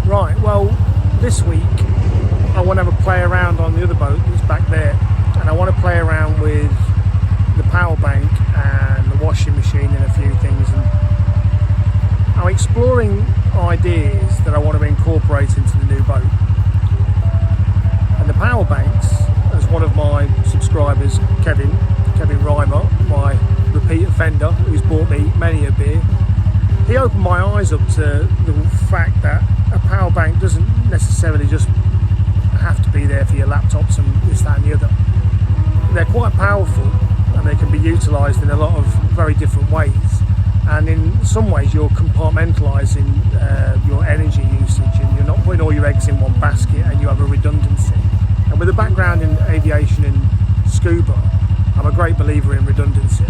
Right, well, this week I want to have a play around on the other boat that's back there, and I want to play around with the power bank and the washing machine and a few things, and I'm exploring ideas that I want to incorporate into the new boat. And the power banks, as one of my subscribers, Kevin Reimer, my repeat offender who's bought me many a beer, he opened my eyes up to the fact that a power bank doesn't necessarily just have to be there for your laptops and this, that and the other. They're quite powerful and they can be utilised in a lot of very different ways, and in some ways you're compartmentalising your energy usage, and you're not putting all your eggs in one basket, and you have a redundancy. And with a background in aviation and scuba, I'm a great believer in redundancy.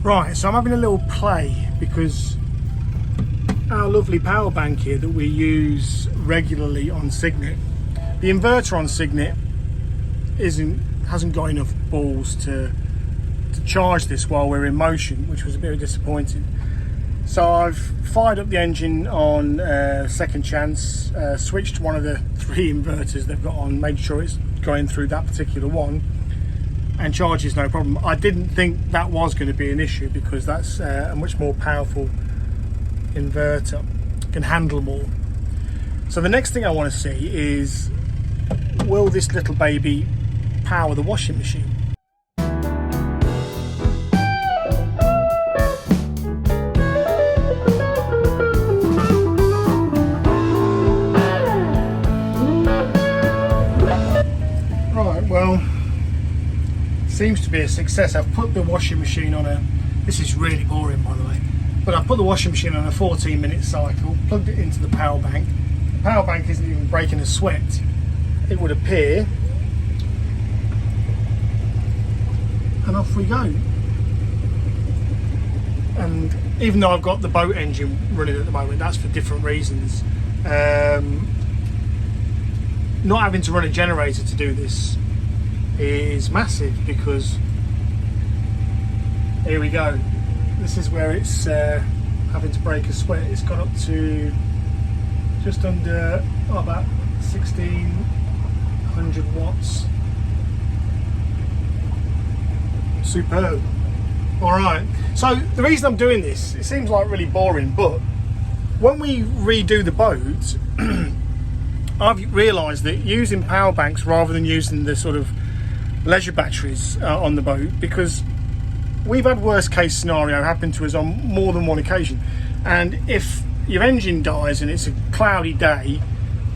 Right, so I'm having a little play because our lovely power bank here that we use regularly on Cygnet, the inverter on Cygnet hasn't got enough balls to charge this while we're in motion, which was a bit disappointing. So I've fired up the engine on second chance, switched one of the 3 inverters they've got on, made sure it's going through that particular one, and charges no problem. I didn't think that was going to be an issue because that's a much more powerful inverter, can handle more. So the next thing I want to see is, will this little baby power the washing machine? Right, well, seems to be a success. I've put the washing machine on this is really boring by the way, but I've put the washing machine on a 14-minute cycle, plugged it into the power bank. The power bank isn't even breaking a sweat, it would appear, and off we go. And even though I've got the boat engine running at the moment, that's for different reasons. Not having to run a generator to do this is massive, because here we go, this is where it's having to break a sweat. It's got up to just under about 1600 watts. Superb. Alright, so the reason I'm doing this, it seems like really boring, but when we redo the boat I've realised that using power banks rather than using the sort of leisure batteries on the boat, because we've had worst case scenario happen to us on more than one occasion, and if your engine dies and it's a cloudy day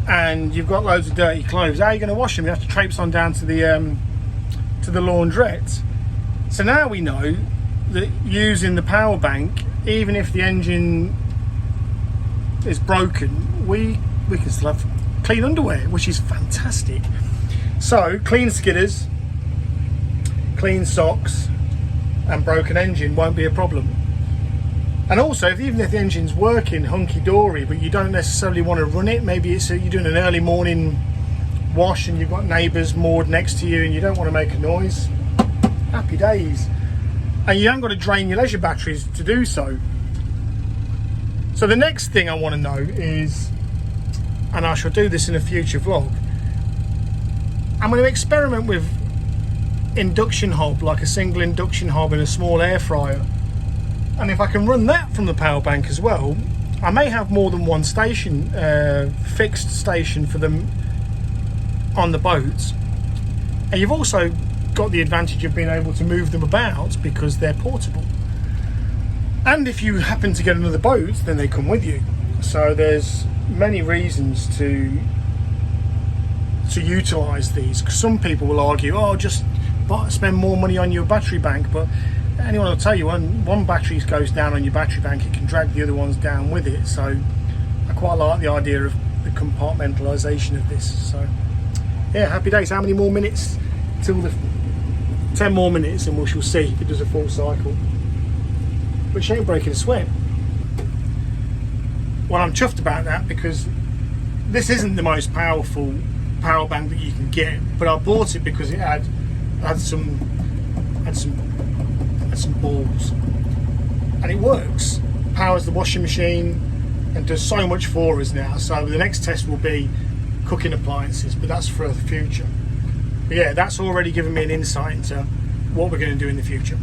and you've got loads of dirty clothes, how are you going to wash them? You have to traipse on down to the laundrette. So now we know that using the power bank, even if the engine is broken, we can still have clean underwear, which is fantastic. So clean skidders, clean socks and broken engine won't be a problem. And also, even if the engine's working hunky-dory but you don't necessarily want to run it, maybe it's you're doing an early morning wash and you've got neighbours moored next to you and you don't want to make a noise, happy days. And you haven't got to drain your leisure batteries to do so. So the next thing I want to know is, and I shall do this in a future vlog, I'm going to experiment with induction hob, like a single induction hob and a small air fryer, and if I can run that from the power bank as well, I may have more than one station, fixed station for them on the boat. And you've also got the advantage of being able to move them about because they're portable. And if you happen to get another boat, then they come with you. So there's many reasons to utilise these. Some people will argue, oh, just spend more money on your battery bank, but anyone will tell you when one battery goes down on your battery bank, it can drag the other ones down with it. So I quite like the idea of the compartmentalisation of this. So yeah, happy days. How many more minutes till the 10 more minutes and we shall see if it does a full cycle. But she ain't breaking a sweat. Well, I'm chuffed about that because this isn't the most powerful power bank that you can get, but I bought it because it had some balls, and it works. Powers the washing machine and does so much for us now. So the next test will be cooking appliances, but that's for the future. But yeah, that's already given me an insight into what we're going to do in the future.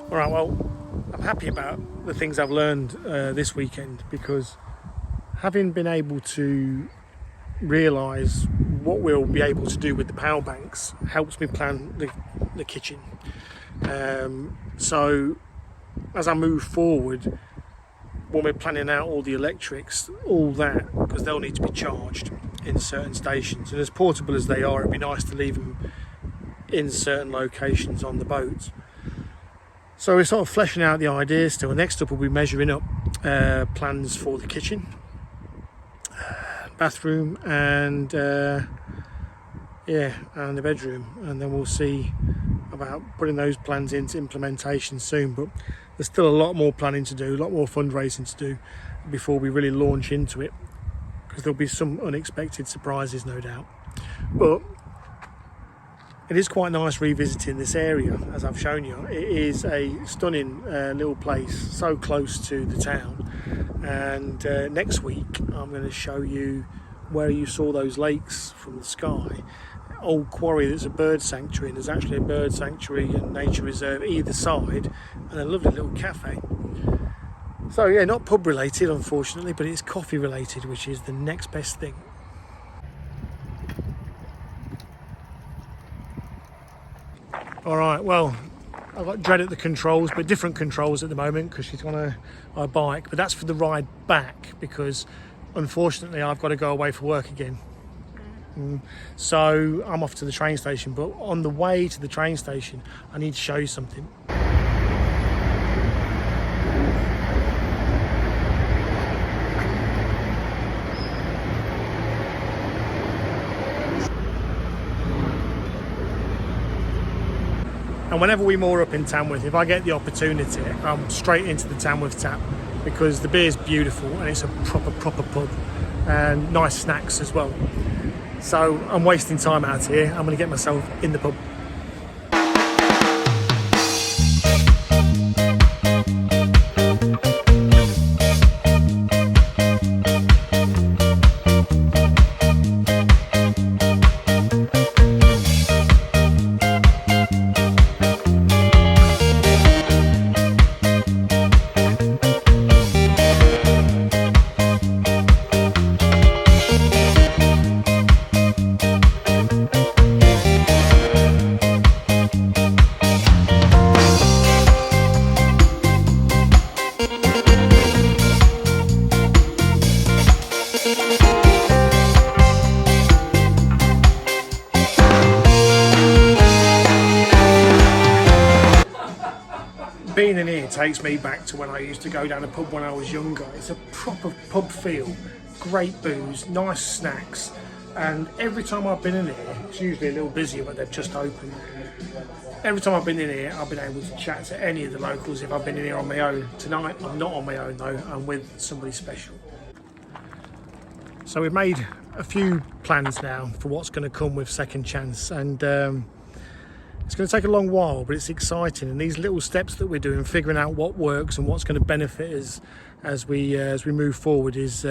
Alright, well, I'm happy about the things I've learned this weekend, because having been able to realise what we'll be able to do with the power banks helps me plan the kitchen. So as I move forward, when we're planning out all the electrics, all that, because they'll need to be charged in certain stations, and as portable as they are, it'd be nice to leave them in certain locations on the boat. So we're sort of fleshing out the ideas still. Next up we'll be measuring up plans for the kitchen, bathroom, and and the bedroom, and then we'll see about putting those plans into implementation soon. But there's still a lot more planning to do, a lot more fundraising to do before we really launch into it, because there'll be some unexpected surprises, no doubt. But it is quite nice revisiting this area, as I've shown you. It is a stunning little place, so close to the town. And next week I'm going to show you where you saw those lakes from the sky. Old quarry that's a bird sanctuary, and there's actually a bird sanctuary and nature reserve either side, and a lovely little cafe. So yeah, not pub related unfortunately, but it's coffee related, which is the next best thing. Alright, well, I've got Dread at the controls, but different controls at the moment because she's on a bike, but that's for the ride back, because unfortunately I've got to go away for work again. So I'm off to the train station, but on the way to the train station I need to show you something. And whenever we moor up in Tamworth, if I get the opportunity, I'm straight into the Tamworth tap, because the beer's beautiful and it's a proper pub, and nice snacks as well. So I'm wasting time out here. I'm going to get myself in the pub. Being in here takes me back to when I used to go down a pub when I was younger. It's a proper pub feel, great booze, nice snacks, and every time I've been in here, it's usually a little busier but they've just opened. Every time I've been in here, I've been able to chat to any of the locals if I've been in here on my own. Tonight, I'm not on my own though, I'm with somebody special. So we've made a few plans now for what's going to come with Second Chance, and it's going to take a long while, but it's exciting. And these little steps that we're doing, figuring out what works and what's going to benefit us as we move forward, is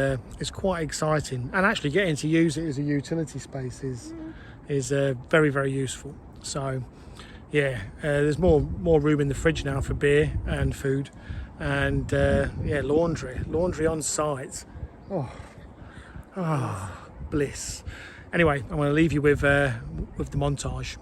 quite exciting. And actually getting to use it as a utility space is is very, very useful. So yeah, there's more room in the fridge now for beer and food, and yeah, laundry on site. Oh, bliss. Anyway, I'm going to leave you with the montage.